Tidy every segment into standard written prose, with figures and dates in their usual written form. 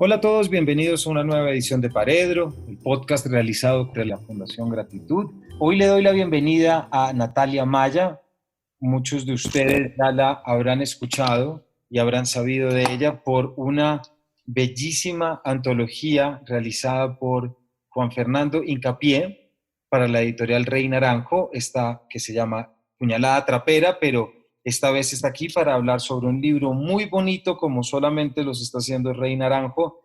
Hola a todos, bienvenidos a una nueva edición de Paredro, el podcast realizado por la Fundación Gratitud. Hoy le doy la bienvenida a Natalia Maya. Muchos de ustedes ya la habrán escuchado y habrán sabido de ella por una bellísima antología realizada por Juan Fernando Hincapié para la editorial Rey Naranjo, esta que se llama Puñalada Trapera, pero esta vez está aquí para hablar sobre un libro muy bonito, como solamente los está haciendo Rey Naranjo,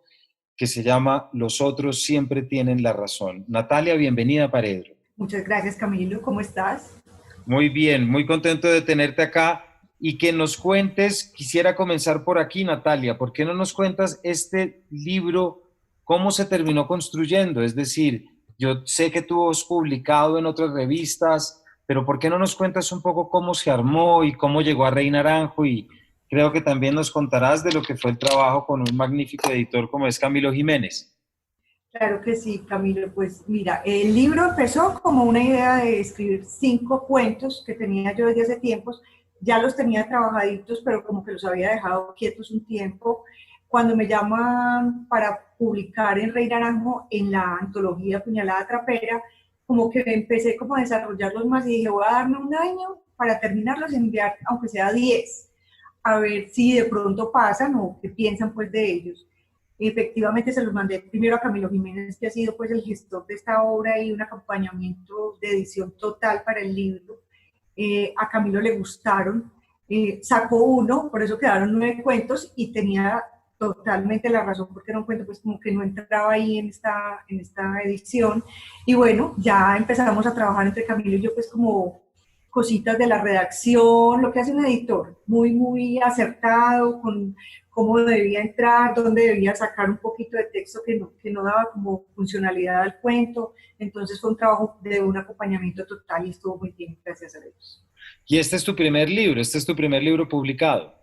que se llama Los otros siempre tienen la razón. Natalia, bienvenida a Paredro. Muchas gracias, Camilo. ¿Cómo estás? Muy bien, muy contento de tenerte acá y que nos cuentes. Quisiera comenzar por aquí, Natalia. ¿Por qué no nos cuentas este libro, cómo se terminó construyendo? Es decir, yo sé que tú has publicado en otras revistas, pero ¿por qué no nos cuentas un poco cómo se armó y cómo llegó a Rey Naranjo? Y creo que también nos contarás de lo que fue el trabajo con un magnífico editor como es Camilo Jiménez. Claro que sí, Camilo. Pues mira, el libro empezó como una idea de escribir 5 cuentos que tenía yo desde hace tiempos. Ya los tenía trabajaditos, pero como que los había dejado quietos un tiempo. Cuando me llaman para publicar en Rey Naranjo, en la antología Puñalada Trapera, como que empecé como a desarrollarlos más y dije, voy a darme un año para terminarlos y enviar, aunque sea 10, a ver si de pronto pasan o qué piensan pues de ellos. Efectivamente se los mandé primero a Camilo Jiménez, que ha sido pues el gestor de esta obra y un acompañamiento de edición total para el libro. A Camilo le gustaron, sacó uno, por eso quedaron 9 cuentos y tenía totalmente la razón, porque era un cuento pues como que no entraba ahí en esta edición. Y bueno, ya empezamos a trabajar entre Camilo y yo pues como cositas de la redacción, lo que hace un editor, muy acertado, con cómo debía entrar, dónde debía sacar un poquito de texto que no daba como funcionalidad al cuento. Entonces fue un trabajo de un acompañamiento total y estuvo muy bien, gracias a Dios. Y este es tu primer libro, este es tu primer libro publicado.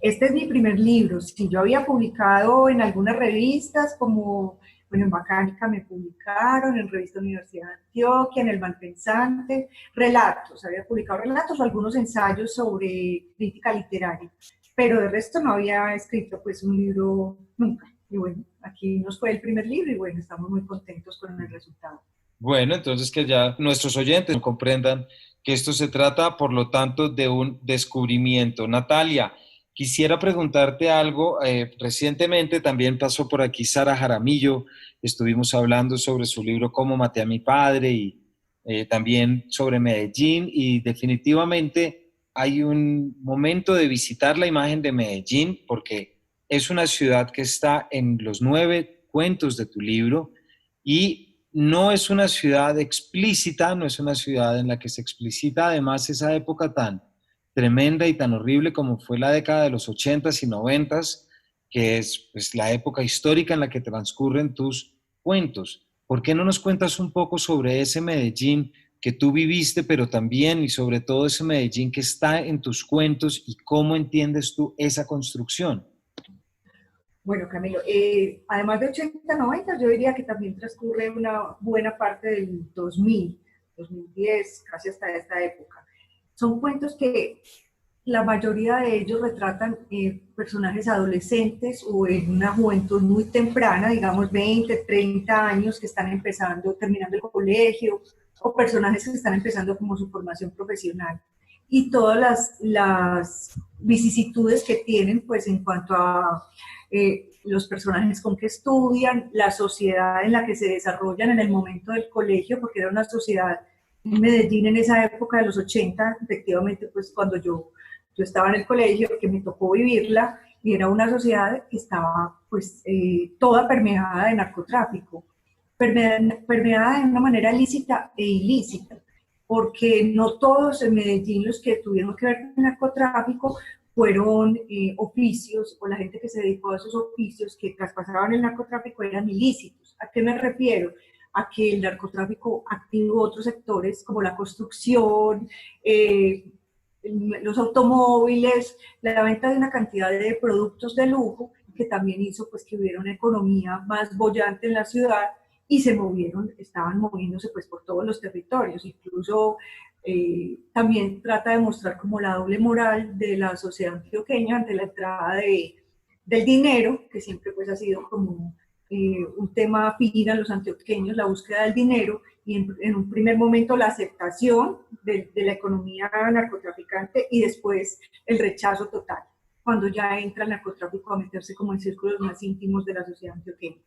Este es mi primer libro. Sí, yo había publicado en algunas revistas, como bueno, en Bacánica me publicaron, en Revista Universidad de Antioquia, en El Malpensante, relatos, había publicado relatos o algunos ensayos sobre crítica literaria, pero de resto no había escrito pues un libro nunca. Y bueno, aquí nos fue el primer libro y bueno, estamos muy contentos con el resultado. Bueno, entonces que ya nuestros oyentes comprendan que esto se trata, por lo tanto, de un descubrimiento. Natalia, quisiera preguntarte algo. Recientemente también pasó por aquí Sara Jaramillo. Estuvimos hablando sobre su libro Cómo maté a mi padre y también sobre Medellín. Y definitivamente hay un momento de visitar la imagen de Medellín porque es una ciudad que está en los 9 cuentos de tu libro y no es una ciudad explícita, no es una ciudad en la que se explicita además esa época tan tremenda y tan horrible como fue la década de los 80s y 90s, que es pues, la época histórica en la que transcurren tus cuentos. ¿Por qué no nos cuentas un poco sobre ese Medellín que tú viviste, pero también y sobre todo ese Medellín que está en tus cuentos y cómo entiendes tú esa construcción? Bueno, Camilo, además de 80, 90, yo diría que también transcurre una buena parte del 2000, 2010, casi hasta esta época. Son cuentos que la mayoría de ellos retratan personajes adolescentes o en una juventud muy temprana, digamos 20, 30 años, que están empezando, terminando el colegio, o personajes que están empezando como su formación profesional. Y todas las vicisitudes que tienen, pues en cuanto a los personajes con que estudian, la sociedad en la que se desarrollan en el momento del colegio, porque era una sociedad en Medellín en esa época de los 80, efectivamente, pues cuando yo estaba en el colegio, que me tocó vivirla, y era una sociedad que estaba pues toda permeada de narcotráfico, permeada de una manera lícita e ilícita, porque no todos en Medellín los que tuvieron que ver con el narcotráfico fueron oficios, o la gente que se dedicó a esos oficios que traspasaban el narcotráfico eran ilícitos. ¿A qué me refiero? A que el narcotráfico activó otros sectores como la construcción, los automóviles, la venta de una cantidad de productos de lujo, que también hizo pues que hubiera una economía más bollante en la ciudad y se movieron, estaban moviéndose pues por todos los territorios, incluso también trata de mostrar como la doble moral de la sociedad antioqueña ante la entrada del dinero, que siempre pues ha sido como un tema afín a los antioqueños, la búsqueda del dinero, y en un primer momento la aceptación de la economía narcotraficante y después el rechazo total, cuando ya entra el narcotráfico a meterse como en círculos más íntimos de la sociedad antioqueña.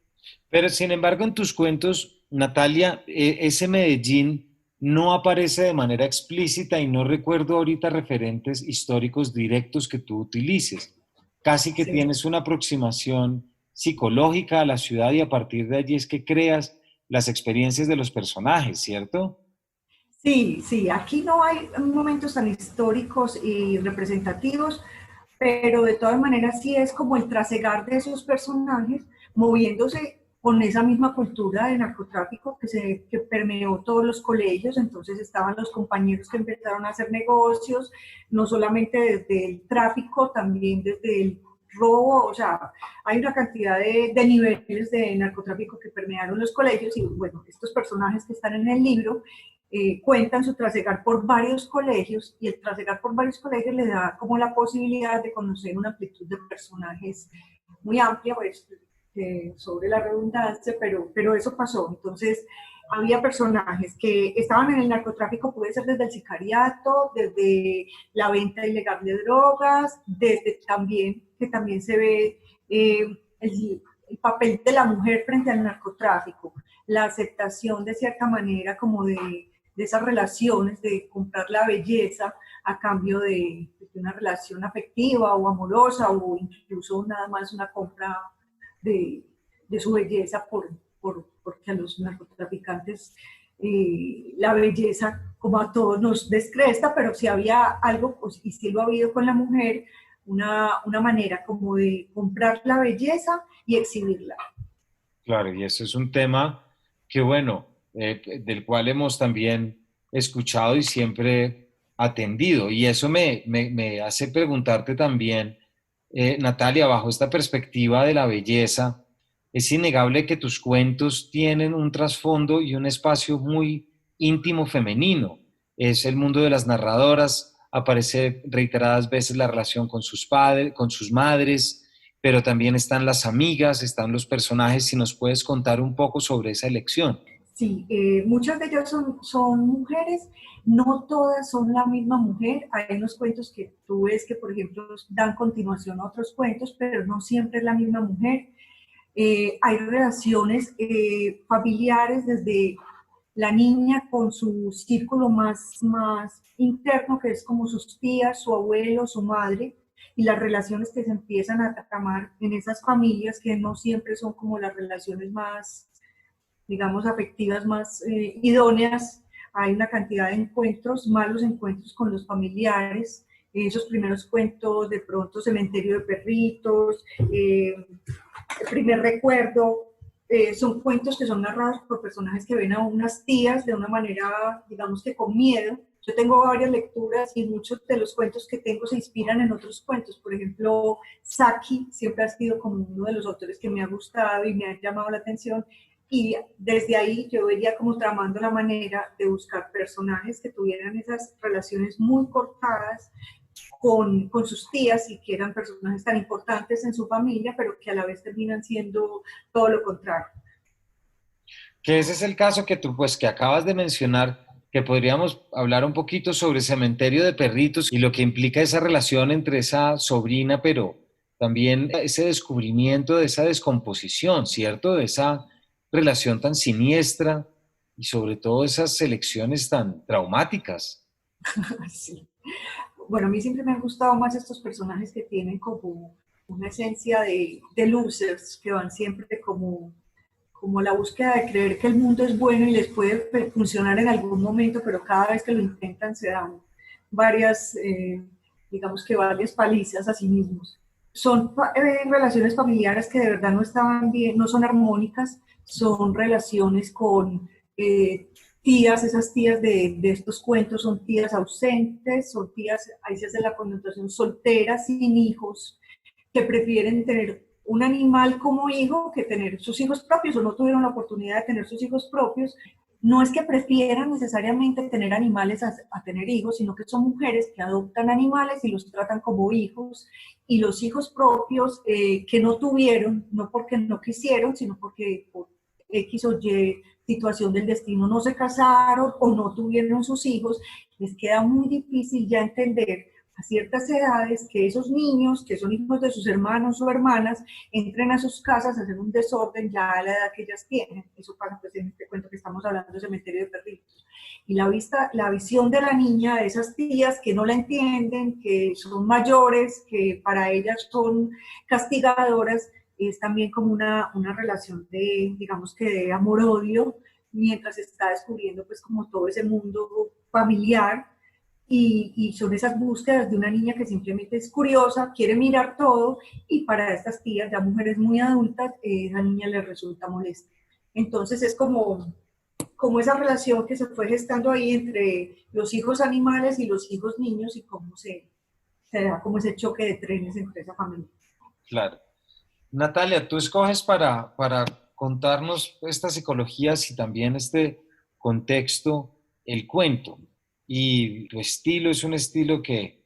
Pero sin embargo, en tus cuentos, Natalia, ese Medellín no aparece de manera explícita y no recuerdo ahorita referentes históricos directos que tú utilices. Casi que Sí. tienes una aproximación psicológica a la ciudad y a partir de allí es que creas las experiencias de los personajes, ¿cierto? Sí, sí, aquí no hay momentos tan históricos y representativos, pero de todas maneras sí es como el trasegar de esos personajes moviéndose con esa misma cultura de narcotráfico que permeó todos los colegios. Entonces estaban los compañeros que empezaron a hacer negocios, no solamente desde el tráfico, también desde el robo. O sea, hay una cantidad de niveles de narcotráfico que permearon los colegios, y bueno, estos personajes que están en el libro cuentan su trasegar por varios colegios, y el trasegar por varios colegios le da como la posibilidad de conocer una amplitud de personajes muy amplia, pues, sobre la redundancia, pero eso pasó. Entonces, había personajes que estaban en el narcotráfico, puede ser desde el sicariato, desde la venta ilegal de drogas, desde también, que también se ve el papel de la mujer frente al narcotráfico, la aceptación de cierta manera como de esas relaciones, de comprar la belleza a cambio de una relación afectiva o amorosa, o incluso nada más una compra de, de su belleza porque a los narcotraficantes la belleza, como a todos, nos descresta, pero si había algo, pues, y si lo ha habido con la mujer, una manera como de comprar la belleza y exhibirla. Claro, y eso es un tema que, bueno, del cual hemos también escuchado y siempre atendido. Y eso me hace preguntarte también, Natalia, bajo esta perspectiva de la belleza, es innegable que tus cuentos tienen un trasfondo y un espacio muy íntimo femenino. Es el mundo de las narradoras, aparece reiteradas veces la relación con sus padres, con sus madres, pero también están las amigas, están los personajes. Si nos puedes contar un poco sobre esa elección. Sí, muchas de ellas son mujeres, no todas son la misma mujer. Hay unos cuentos que tú ves que, por ejemplo, dan continuación a otros cuentos, pero no siempre es la misma mujer. Hay relaciones familiares desde la niña con su círculo más interno, que es como sus tías, su abuelo, su madre, y las relaciones que se empiezan a tramar en esas familias, que no siempre son como las relaciones más, digamos, afectivas, más idóneas. Hay una cantidad de encuentros, malos encuentros con los familiares, esos primeros cuentos, de pronto Cementerio de Perritos, El primer recuerdo, son cuentos que son narrados por personajes que ven a unas tías de una manera, digamos que con miedo. Yo tengo varias lecturas y muchos de los cuentos que tengo se inspiran en otros cuentos. Por ejemplo, Saki siempre ha sido como uno de los autores que me ha gustado y me ha llamado la atención. Y desde ahí yo vería como tramando la manera de buscar personajes que tuvieran esas relaciones muy cortadas con sus tías, y que eran personajes tan importantes en su familia, pero que a la vez terminan siendo todo lo contrario. Que ese es el caso que tú, pues, que acabas de mencionar, que podríamos hablar un poquito sobre Cementerio de Perritos y lo que implica esa relación entre esa sobrina, pero también ese descubrimiento de esa descomposición, ¿cierto? De esa relación tan siniestra y sobre todo esas elecciones tan traumáticas. Sí. Bueno, a mí siempre me han gustado más estos personajes que tienen como una esencia de losers, que van siempre como la búsqueda de creer que el mundo es bueno y les puede funcionar en algún momento, pero cada vez que lo intentan se dan varias, digamos que varias palizas a sí mismos. Son relaciones familiares que de verdad no estaban bien, no son armónicas, son relaciones con tías, esas tías de estos cuentos son tías ausentes, son tías, ahí se hace la connotación, solteras, sin hijos, que prefieren tener un animal como hijo que tener sus hijos propios, o no tuvieron la oportunidad de tener sus hijos propios, no es que prefieran necesariamente tener animales a tener hijos, sino que son mujeres que adoptan animales y los tratan como hijos, y los hijos propios que no tuvieron, no porque no quisieron, sino porque por X o Y situación del destino no se casaron o no tuvieron sus hijos, les queda muy difícil ya entender a ciertas edades que esos niños, que son hijos de sus hermanos o hermanas, entren a sus casas a hacer un desorden ya a la edad que ellas tienen. Eso pasa pues en este cuento que estamos hablando de Cementerio de Perritos. Y la visión de la niña, de esas tías que no la entienden, que son mayores, que para ellas son castigadoras, es también como una relación de, digamos que de amor-odio, mientras está descubriendo pues como todo ese mundo familiar. Y son esas búsquedas de una niña que simplemente es curiosa, quiere mirar todo, y para estas tías, ya mujeres muy adultas, esa niña les resulta molesta. Entonces es como esa relación que se fue gestando ahí entre los hijos animales y los hijos niños, y cómo se da como ese choque de trenes entre esa familia. Claro. Natalia, tú escoges para contarnos esta psicología y también este contexto, el cuento. Y tu estilo es un estilo que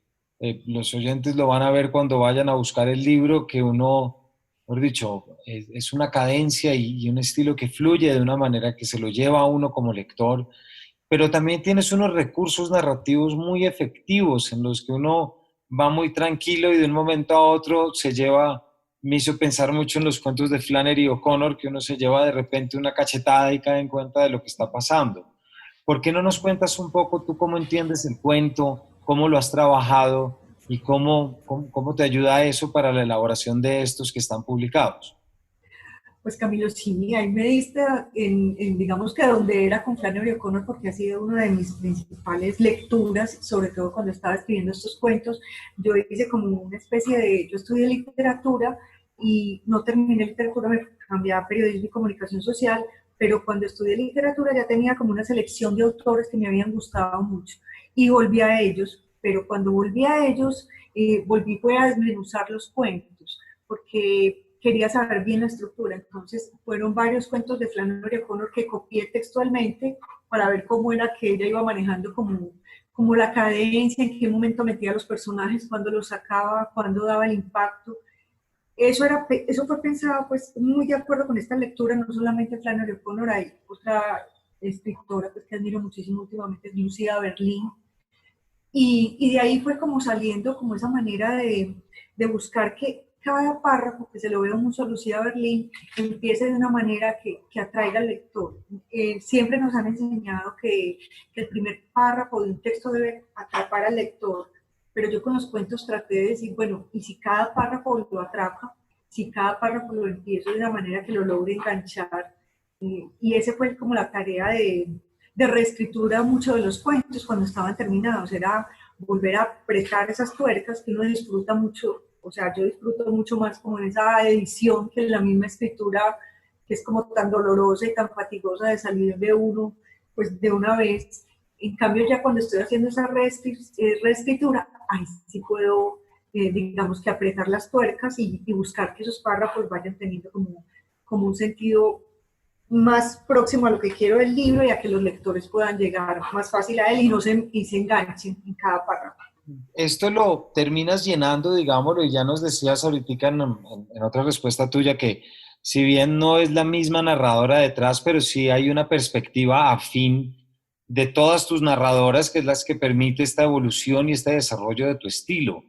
los oyentes lo van a ver cuando vayan a buscar el libro, que uno, mejor dicho, es una cadencia y un estilo que fluye de una manera que se lo lleva a uno como lector, pero también tienes unos recursos narrativos muy efectivos en los que uno va muy tranquilo y de un momento a otro se lleva. Me hizo pensar mucho en los cuentos de Flannery O'Connor, que uno se lleva de repente una cachetada y cae en cuenta de lo que está pasando. ¿Por qué no nos cuentas un poco tú cómo entiendes el cuento, cómo lo has trabajado y cómo te ayuda eso para la elaboración de estos que están publicados? Pues Camilo, sí, ahí me diste digamos que donde era con Flannery O'Connor, porque ha sido una de mis principales lecturas, sobre todo cuando estaba escribiendo estos cuentos. Yo hice como una especie yo estudié literatura y no terminé literatura, me cambié a periodismo y comunicación social, pero cuando estudié literatura ya tenía como una selección de autores que me habían gustado mucho y volví a ellos, pero cuando volví a ellos, volví fue a desmenuzar los cuentos, porque quería saber bien la estructura. Entonces fueron varios cuentos de Flannery O'Connor que copié textualmente para ver cómo era que ella iba manejando como la cadencia, en qué momento metía a los personajes, cuándo los sacaba, cuándo daba el impacto. Eso fue pensado pues muy de acuerdo con esta lectura, no solamente Flannery O'Connor, hay otra escritora pues, que admiro muchísimo últimamente, es Lucía Berlín, y de ahí fue como saliendo como esa manera de buscar que cada párrafo, que se lo veo mucho a Lucía Berlín, empiece de una manera que atraiga al lector. Siempre nos han enseñado que el primer párrafo de un texto debe atrapar al lector, pero yo con los cuentos traté de decir, bueno, y si cada párrafo lo atrapa, si cada párrafo lo empiezo de una manera que lo logre enganchar, y ese fue como la tarea de reescritura muchos de los cuentos cuando estaban terminados, era volver a apretar esas tuercas que uno disfruta mucho, o sea, yo disfruto mucho más como en esa edición que en la misma escritura, que es como tan dolorosa y tan fatigosa de salir de uno, pues de una vez. En cambio, ya cuando estoy haciendo esa reescritura, ahí sí puedo, digamos que apretar las tuercas y buscar que esos párrafos vayan teniendo como un sentido más próximo a lo que quiero del libro y a que los lectores puedan llegar más fácil a él y se enganchen en cada párrafo. Esto lo terminas llenando, digámoslo, y ya nos decías ahorita en otra respuesta tuya que si bien no es la misma narradora detrás, pero sí hay una perspectiva afín de todas tus narradoras, que es las que permite esta evolución y este desarrollo de tu estilo.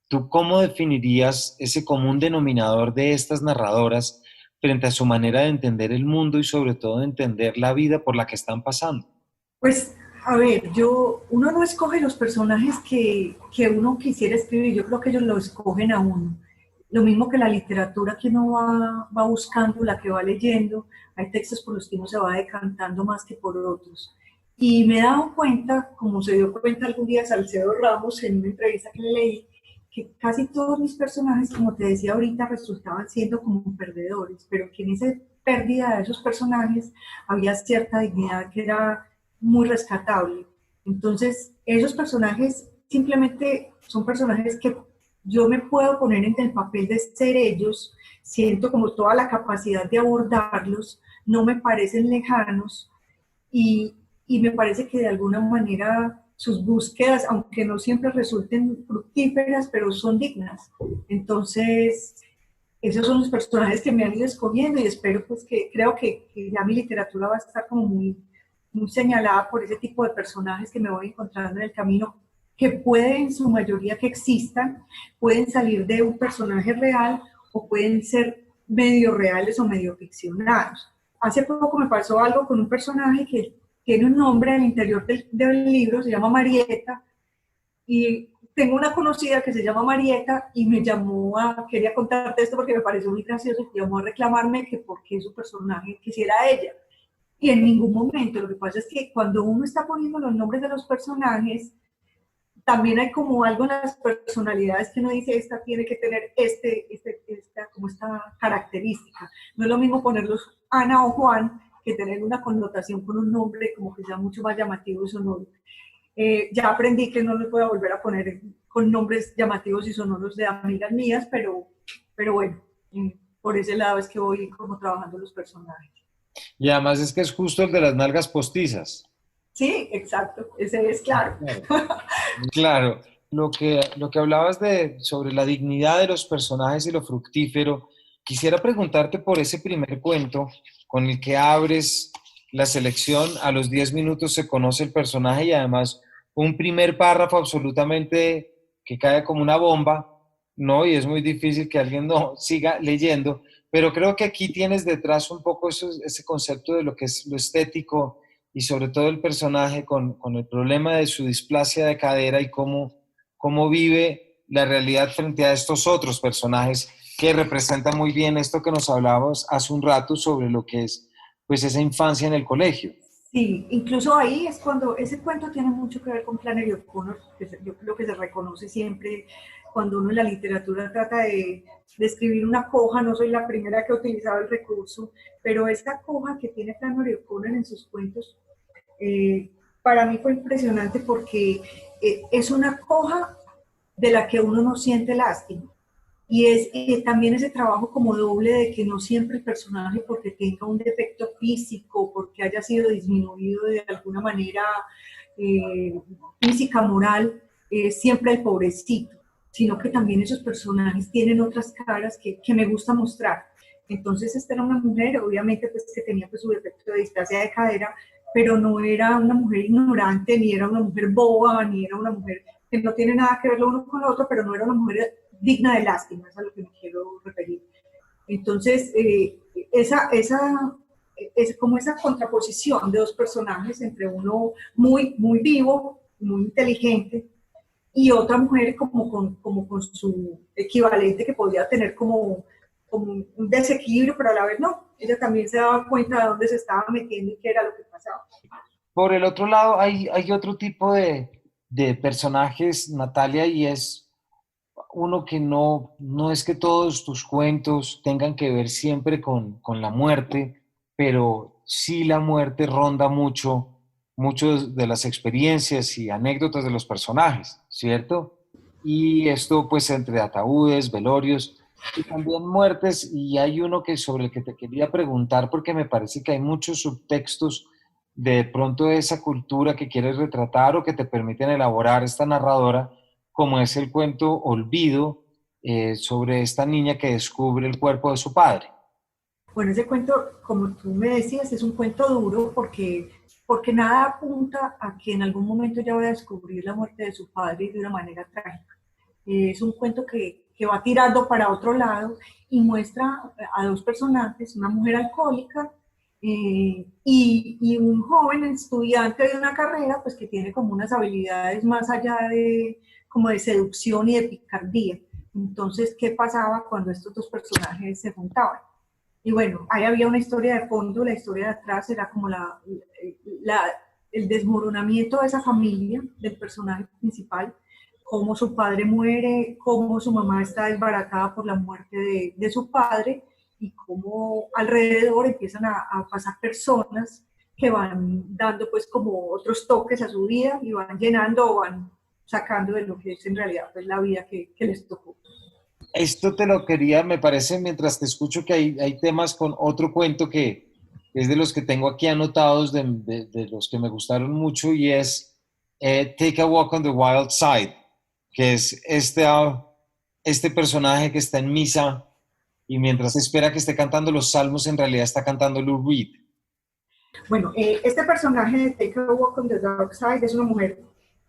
¿Tú cómo definirías ese común denominador de estas narradoras frente a su manera de entender el mundo y sobre todo de entender la vida por la que están pasando? Pues, a ver, uno no escoge los personajes que uno quisiera escribir, yo creo que ellos lo escogen a uno. Lo mismo que la literatura que uno va buscando, la que va leyendo, hay textos por los que uno se va decantando más que por otros. Y me he dado cuenta, como se dio cuenta algún día Salcedo Ramos en una entrevista que le leí, que casi todos mis personajes, como te decía ahorita, resultaban siendo como perdedores, pero que en esa pérdida de esos personajes había cierta dignidad que era muy rescatable. Entonces, esos personajes simplemente son personajes que yo me puedo poner en el papel de ser ellos, siento como toda la capacidad de abordarlos, no me parecen lejanos, y me parece que de alguna manera sus búsquedas, aunque no siempre resulten fructíferas, pero son dignas. Entonces, esos son los personajes que me han ido escogiendo y espero pues que, creo que ya mi literatura va a estar como muy señalada por ese tipo de personajes que me voy encontrando en el camino, que pueden, en su mayoría que existan, pueden salir de un personaje real o pueden ser medio reales o medio ficcionados. Hace poco me pasó algo con un personaje que tiene un nombre al interior del libro, se llama Marieta, y tengo una conocida que se llama Marieta y me llamó quería contarte esto porque me pareció muy gracioso y llamó a reclamarme que por qué su personaje quisiera a ella. Y en ningún momento, lo que pasa es que cuando uno está poniendo los nombres de los personajes, también hay como algo en las personalidades que uno dice, esta tiene que tener como esta característica. No es lo mismo ponerlos Ana o Juan que tener una connotación con un nombre como que sea mucho más llamativo y sonoro. Ya aprendí que no los voy a volver a poner con nombres llamativos y sonoros de amigas mías, pero bueno, por ese lado es que voy como trabajando los personajes. Y además es que es justo el de las nalgas postizas. Sí, exacto, ese es claro. Claro. Claro, lo que hablabas sobre la dignidad de los personajes y lo fructífero, quisiera preguntarte por ese primer cuento con el que abres la selección. A los 10 minutos se conoce el personaje y además un primer párrafo absolutamente que cae como una bomba, ¿no? Y es muy difícil que alguien no siga leyendo, pero creo que aquí tienes detrás un poco ese concepto de lo que es lo estético y sobre todo el personaje con el problema de su displasia de cadera y cómo vive la realidad frente a estos otros personajes que representan muy bien esto que nos hablábamos hace un rato sobre lo que es pues esa infancia en el colegio. Sí, incluso ahí es cuando ese cuento tiene mucho que ver con Flannery O'Connor, yo creo que se reconoce siempre cuando uno en la literatura trata de escribir una coja, no soy la primera que ha utilizado el recurso, pero esta coja que tiene Flannery O'Connor en sus cuentos, eh, para mí fue impresionante porque es una coja de la que uno no siente lástima. Y también ese trabajo como doble de que no siempre el personaje, porque tenga un defecto físico, porque haya sido disminuido de alguna manera eh, física, moral, siempre el pobrecito, sino que también esos personajes tienen otras caras que me gusta mostrar. Entonces esta era una mujer, obviamente pues que tenía pues su defecto de distancia de cadera, pero no era una mujer ignorante, ni era una mujer boba, ni era una mujer que no tiene nada que ver lo uno con lo otro, pero no era una mujer digna de lástima, es a lo que me quiero referir. Entonces, es como esa contraposición de dos personajes entre uno muy vivo, muy inteligente, y otra mujer como con su equivalente que podría tener como un desequilibrio, pero a la vez no. Ella también se daba cuenta de dónde se estaba metiendo y qué era lo que pasaba. Por el otro lado, hay otro tipo de personajes, Natalia, y es uno que no es que todos tus cuentos tengan que ver siempre con la muerte, pero sí la muerte ronda muchas de las experiencias y anécdotas de los personajes, ¿cierto? Y esto pues entre ataúdes, velorios y también muertes, y hay uno que sobre el que te quería preguntar porque me parece que hay muchos subtextos de pronto de esa cultura que quieres retratar o que te permiten elaborar esta narradora, como es el cuento Olvido, sobre esta niña que descubre el cuerpo de su padre. Bueno, ese cuento, como tú me decías, es un cuento duro porque nada apunta a que en algún momento ya va a descubrir la muerte de su padre de una manera trágica. Es un cuento que va tirando para otro lado y muestra a dos personajes, una mujer alcohólica y un joven estudiante de una carrera, pues que tiene como unas habilidades más allá como de seducción y de picardía. Entonces, ¿qué pasaba cuando estos dos personajes se juntaban? Y bueno, ahí había una historia de fondo, la historia de atrás era como la, el desmoronamiento de esa familia, del personaje principal, cómo su padre muere, cómo su mamá está desbaratada por la muerte de su padre y cómo alrededor empiezan a pasar personas que van dando pues como otros toques a su vida y van llenando o van sacando de lo que es en realidad pues la vida que les tocó. Esto te lo quería, me parece, mientras te escucho que hay temas con otro cuento que es de los que tengo aquí anotados, de los que me gustaron mucho, y es Take a Walk on the Wild Side, que es este personaje que está en misa y mientras espera que esté cantando los salmos, en realidad está cantando Lou Reed. Bueno, este personaje de Take a Walk on the Dark Side es una mujer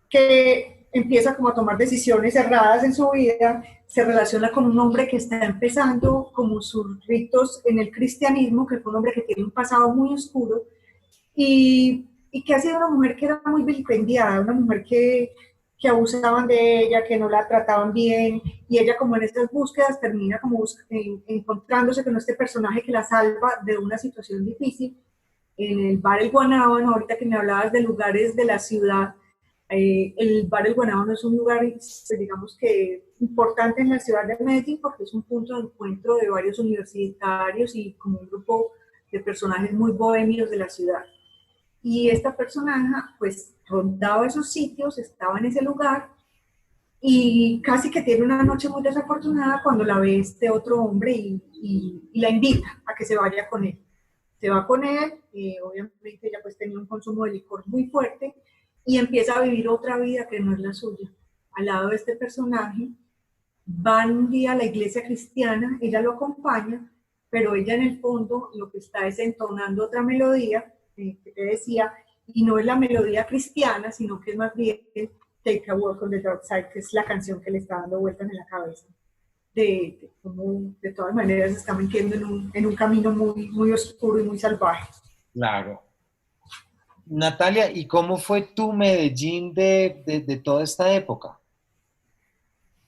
que empieza como a tomar decisiones erradas en su vida, se relaciona con un hombre que está empezando como sus ritos en el cristianismo, que fue un hombre que tiene un pasado muy oscuro y que ha sido una mujer que era muy vilipendiada, una mujer que abusaban de ella, que no la trataban bien, y ella como en estas búsquedas termina como encontrándose con este personaje que la salva de una situación difícil en el bar El Guanábano. Ahorita que me hablabas de lugares de la ciudad, el bar El Guanábano es un lugar, pues, digamos que importante en la ciudad de Medellín porque es un punto de encuentro de varios universitarios y como un grupo de personajes muy bohemios de la ciudad. Y esta personaje pues rondaba esos sitios, estaba en ese lugar y casi que tiene una noche muy desafortunada cuando la ve este otro hombre y la invita a que se vaya con él. Se va con él, obviamente ella pues tenía un consumo de licor muy fuerte y empieza a vivir otra vida que no es la suya. Al lado de este personaje, van un día a la iglesia cristiana, ella lo acompaña, pero ella en el fondo lo que está es entonando otra melodía que te decía, y no es la melodía cristiana, sino que es más bien Take a Walk on the Dark Side, que es la canción que le está dando vueltas en la cabeza. De cómo de todas maneras se está metiendo en un camino muy, muy oscuro y muy salvaje. Claro. Natalia, ¿y cómo fue tu Medellín de toda esta época?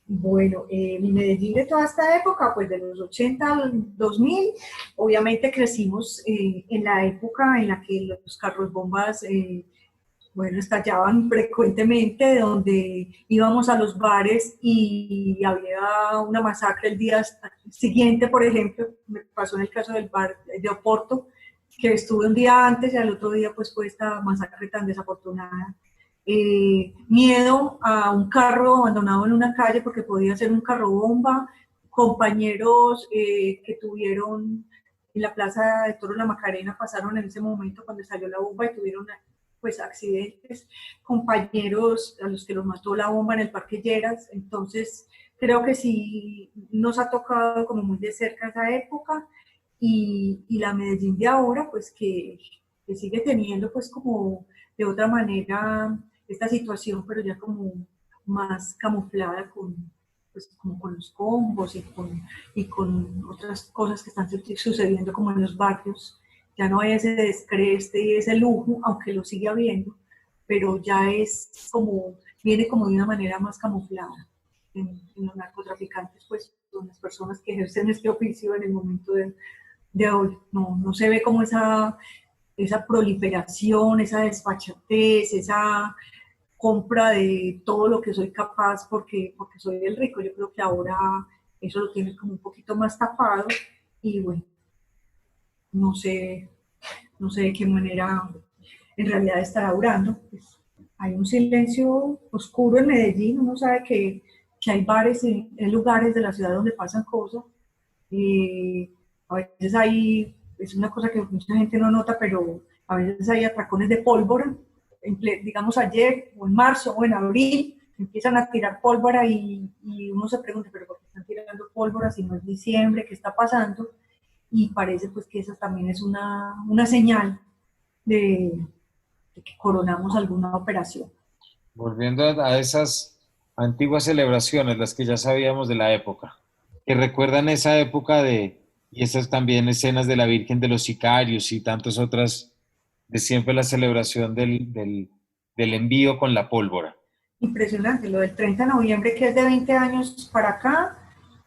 Bueno, mi Medellín de toda esta época, pues de los 80 al 2000, obviamente crecimos en la época en la que los carros bombas, bueno, estallaban frecuentemente, donde íbamos a los bares y había una masacre el día siguiente, por ejemplo, me pasó en el caso del bar de Oporto, que estuve un día antes y al otro día pues fue esta masacre tan desafortunada. Miedo a un carro abandonado en una calle porque podía ser un carro bomba, compañeros que tuvieron en la Plaza de Toros La Macarena pasaron en ese momento cuando salió la bomba y tuvieron pues accidentes, compañeros a los que los mató la bomba en el Parque Lleras, entonces creo que sí nos ha tocado como muy de cerca esa época y la Medellín de ahora pues que sigue teniendo pues como de otra manera esta situación, pero ya como más camuflada con, pues, como con los combos y con otras cosas que están sucediendo como en los barrios. Ya no hay ese descreste y ese lujo, aunque lo sigue habiendo, pero ya es como, viene como de una manera más camuflada. En los narcotraficantes, pues son las personas que ejercen este oficio en el momento de hoy. No, no se ve como esa proliferación, esa desfachatez, esa compra de todo lo que soy capaz porque soy el rico. Yo creo que ahora eso lo tiene como un poquito más tapado y bueno, no sé, no sé de qué manera en realidad estará durando. Pues, hay un silencio oscuro en Medellín, uno sabe que hay bares en lugares de la ciudad donde pasan cosas. A veces hay, es una cosa que mucha gente no nota, pero a veces hay atracones de pólvora, digamos ayer o en marzo o en abril, empiezan a tirar pólvora y uno se pregunta, pero ¿por qué están tirando pólvora si no es diciembre? ¿Qué está pasando? Y parece pues que esa también es una señal de que coronamos alguna operación. Volviendo a esas antiguas celebraciones, las que ya sabíamos de la época, que recuerdan esa época y esas también escenas de la Virgen de los Sicarios y tantas otras, de siempre la celebración del envío con la pólvora. Impresionante, lo del 30 de noviembre, que es de 20 años para acá,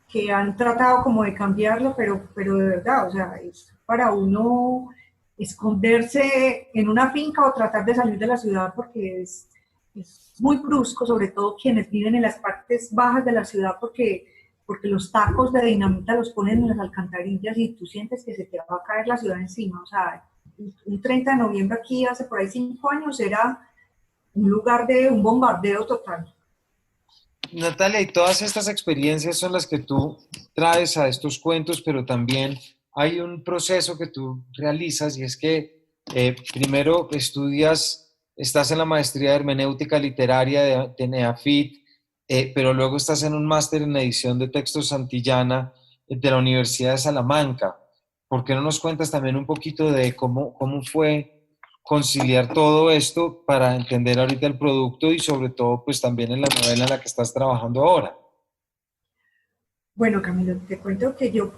que han tratado como de cambiarlo, pero de verdad, o sea, es para uno esconderse en una finca o tratar de salir de la ciudad porque es muy brusco, sobre todo quienes viven en las partes bajas de la ciudad, porque los tacos de dinamita los ponen en las alcantarillas y tú sientes que se te va a caer la ciudad encima. O sea, un 30 de noviembre aquí hace por ahí 5 años era un lugar de un bombardeo total. Natalia, y todas estas experiencias son las que tú traes a estos cuentos, pero también hay un proceso que tú realizas y es que primero estás en la maestría de hermenéutica literaria de NEAFIT, pero luego estás en un máster en edición de textos Santillana de la Universidad de Salamanca. ¿Por qué no nos cuentas también un poquito de cómo fue conciliar todo esto para entender ahorita el producto y sobre todo pues también en la novela en la que estás trabajando ahora? Bueno, Camilo, te cuento que yo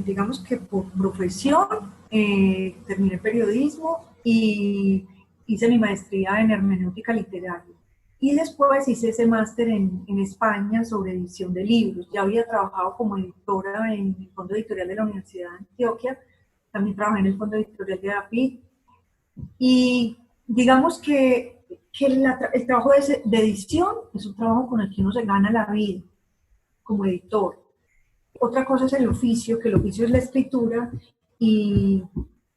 digamos que por profesión, terminé periodismo y hice mi maestría en hermenéutica literaria. Y después hice ese máster en España sobre edición de libros. Ya había trabajado como editora en el Fondo Editorial de la Universidad de Antioquia, también trabajé en el Fondo Editorial de API. Y digamos que el trabajo de edición es un trabajo con el que uno se gana la vida como editor. Otra cosa es el oficio, que el oficio es la escritura y,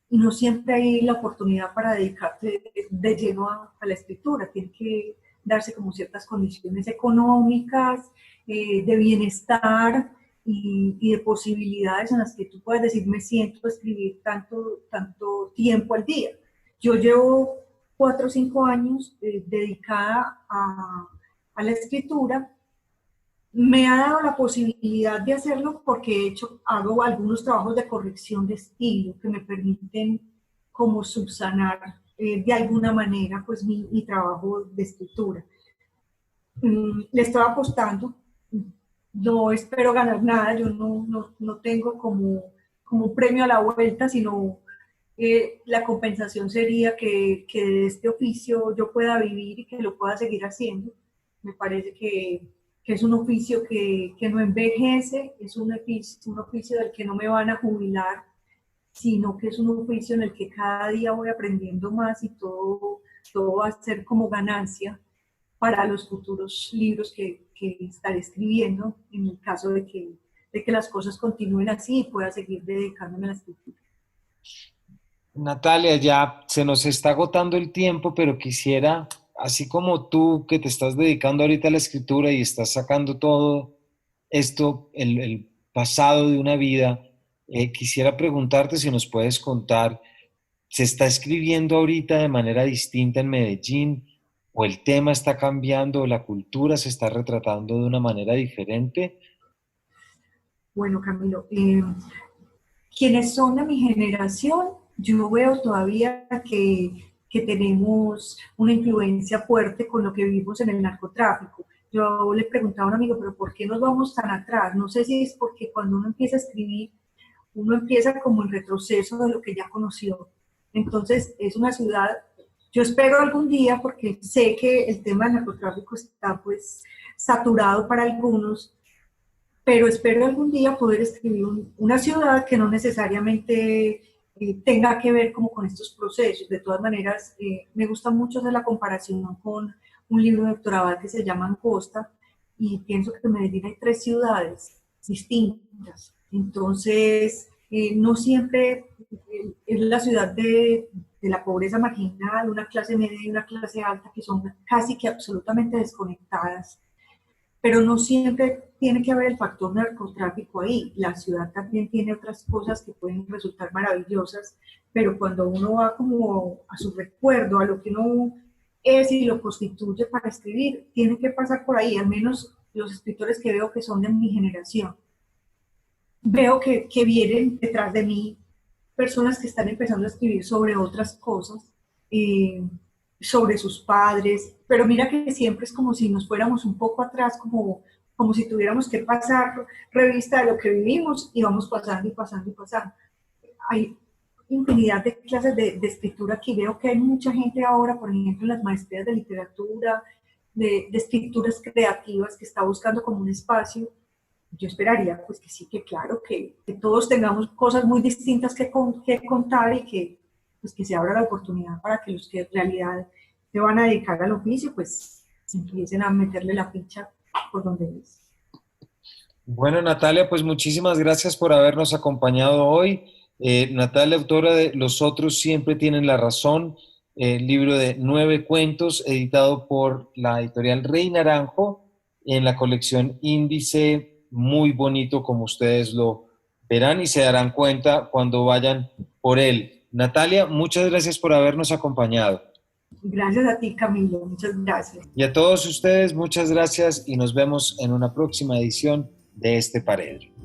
y no siempre hay la oportunidad para dedicarte de lleno a la escritura. Tiene que darse como ciertas condiciones económicas, de bienestar y de posibilidades en las que tú puedas decir, me siento a escribir tanto tiempo al día. Yo llevo 4 o 5 años dedicada a la escritura. Me ha dado la posibilidad de hacerlo porque hago algunos trabajos de corrección de estilo que me permiten como subsanar de alguna manera pues mi trabajo de escritura. Le estoy apostando, no espero ganar nada, yo no tengo como premio a la vuelta, sino la compensación sería que de este oficio yo pueda vivir y que lo pueda seguir haciendo. Me parece que es un oficio que no envejece, es un oficio del que no me van a jubilar, sino que es un oficio en el que cada día voy aprendiendo más y todo va a ser como ganancia para los futuros libros que estaré escribiendo, en el caso de que las cosas continúen así y pueda seguir dedicándome a la escritura. Natalia, ya se nos está agotando el tiempo, pero quisiera, así como tú que te estás dedicando ahorita a la escritura y estás sacando todo esto, el pasado de una vida, quisiera preguntarte si nos puedes contar, ¿se está escribiendo ahorita de manera distinta en Medellín? ¿O el tema está cambiando, o la cultura se está retratando de una manera diferente? Bueno, Camilo, quienes son de mi generación, yo veo todavía que tenemos una influencia fuerte con lo que vivimos en el narcotráfico. Yo le preguntaba a un amigo, pero ¿por qué nos vamos tan atrás? No sé si es porque cuando uno empieza a escribir, uno empieza como en retroceso de lo que ya conoció. Entonces, es una ciudad, yo espero algún día, porque sé que el tema del narcotráfico está pues saturado para algunos, pero espero algún día poder escribir una ciudad que no necesariamente tenga que ver como con estos procesos. De todas maneras, me gusta mucho hacer la comparación con un libro de Héctor Abad que se llama Ancosta, y pienso que en Medellín hay 3 ciudades distintas. Entonces, no siempre es la ciudad de la pobreza marginal, una clase media y una clase alta que son casi que absolutamente desconectadas, pero no siempre tiene que haber el factor narcotráfico ahí. La ciudad también tiene otras cosas que pueden resultar maravillosas, pero cuando uno va como a su recuerdo, a lo que uno es y lo constituye para escribir, tiene que pasar por ahí, al menos los escritores que veo que son de mi generación. Veo que vienen detrás de mí personas que están empezando a escribir sobre otras cosas, eh, sobre sus padres, pero mira que siempre es como si nos fuéramos un poco atrás, como si tuviéramos que pasar revista de lo que vivimos y vamos pasando y pasando y pasando. Hay infinidad de clases de escritura aquí. Veo que hay mucha gente ahora, por ejemplo, en las maestrías de literatura, de escrituras creativas, que está buscando como un espacio. Yo esperaría pues que sí, que claro, que todos tengamos cosas muy distintas que contar y pues, que se abra la oportunidad para que los que en realidad se van a dedicar al oficio, pues empiecen a meterle la ficha por donde es. Bueno, Natalia, pues muchísimas gracias por habernos acompañado hoy. Natalia, autora de Los otros siempre tienen la razón, libro de 9 cuentos, editado por la editorial Rey Naranjo en la colección Índice, muy bonito como ustedes lo verán y se darán cuenta cuando vayan por él. Natalia, muchas gracias por habernos acompañado. Gracias a ti, Camilo. Muchas gracias. Y a todos ustedes, muchas gracias y nos vemos en una próxima edición de este Paredro.